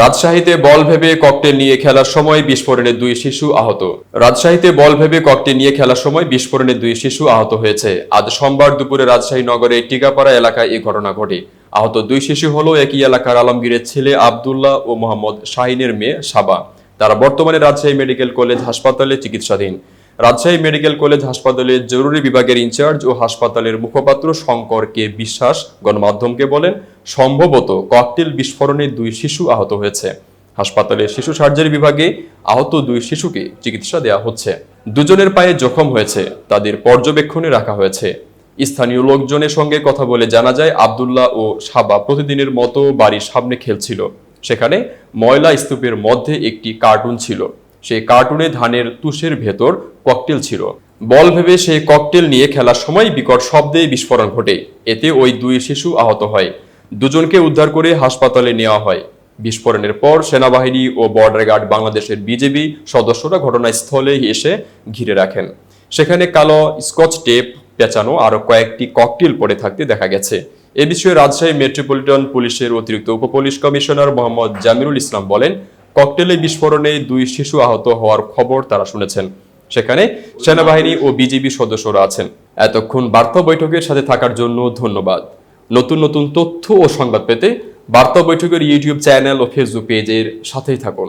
রাজশাহীতে বল ভেবে ককটেল নিয়ে খেলার সময় বিস্ফোরণে দুই শিশু আহত। রাজশাহীতে বল ভেবে ককটেল নিয়ে খেলার সময় বিস্ফোরণে দুই শিশু আহত হয়েছে। আজ সোমবার দুপুরে রাজশাহী নগরের টিকাপাড়া এলাকায় এই ঘটনা ঘটে। আহত দুই শিশু হলো একই এলাকার আলমগীরের ছেলে আব্দুল্লাহ ও মোহাম্মদ শাহিনের মেয়ে সাবা। তারা বর্তমানে রাজশাহী মেডিকেল কলেজ হাসপাতালে চিকিৎসাধীন। রাজশাহী মেডিকেল কলেজ হাসপাতালের জরুরি বিভাগের ইনচার্জ ও হাসপাতালের মুখপাত্র শঙ্কর কে বিশ্বাস গণমাধ্যমকে বলেন, সম্ভবত ককটেল বিস্ফোরণে দুই শিশু আহত হয়েছে। হাসপাতালের শিশু সার্জারি বিভাগে আহত দুই শিশুকে চিকিৎসা দেওয়া হচ্ছে। দুজনের পায়ে জখম হয়েছে, তাদের পর্যবেক্ষণে রাখা হয়েছে। স্থানীয় লোকজনের সঙ্গে কথা বলে জানা যায়, আব্দুল্লাহ ও সাবা প্রতিদিনের মতো বাড়ির সামনে খেলছিল। সেখানে ময়লা স্তূপের মধ্যে একটি কার্টুন ছিল। সেই কার্টুনে ধানের তুষের ভেতর ককটেল ছিল। বল ভেবে সেই ককটেল নিয়ে খেলার সময় বিকট শব্দে বিস্ফোরণ ঘটে। এতে ওই দুই শিশু আহত হয়। দুজনকে উদ্ধার করে হাসপাতালে নেওয়া হয়। বিস্ফোরণের পর সেনাবাহিনী ও বর্ডার গার্ড বাংলাদেশের বিজিবি সদস্যরা ঘটনাস্থলে এসে ঘিরে রাখেন। সেখানে কালো স্কচ টেপ পেঁচানো আরো কয়েকটি ককটেল পড়ে থাকতে দেখা গেছে। এ বিষয়ে রাজশাহী মেট্রোপলিটন পুলিশের অতিরিক্ত উপপুলিশ কমিশনার মোহাম্মদ জামিরুল ইসলাম বলেন, ককটেলের বিস্ফোরণে দুই শিশু আহত হওয়ার খবর তারা শুনেছেন। সেখানে সেনাবাহিনী ও বিজিবি সদস্যরা আছেন। এতক্ষণ বার্তা বৈঠকের সাথে থাকার জন্য ধন্যবাদ। নতুন নতুন তথ্য ও সংবাদ পেতে বার্তা বৈঠকের ইউটিউব চ্যানেল ও ফেসবুক পেজের সাথেই থাকুন।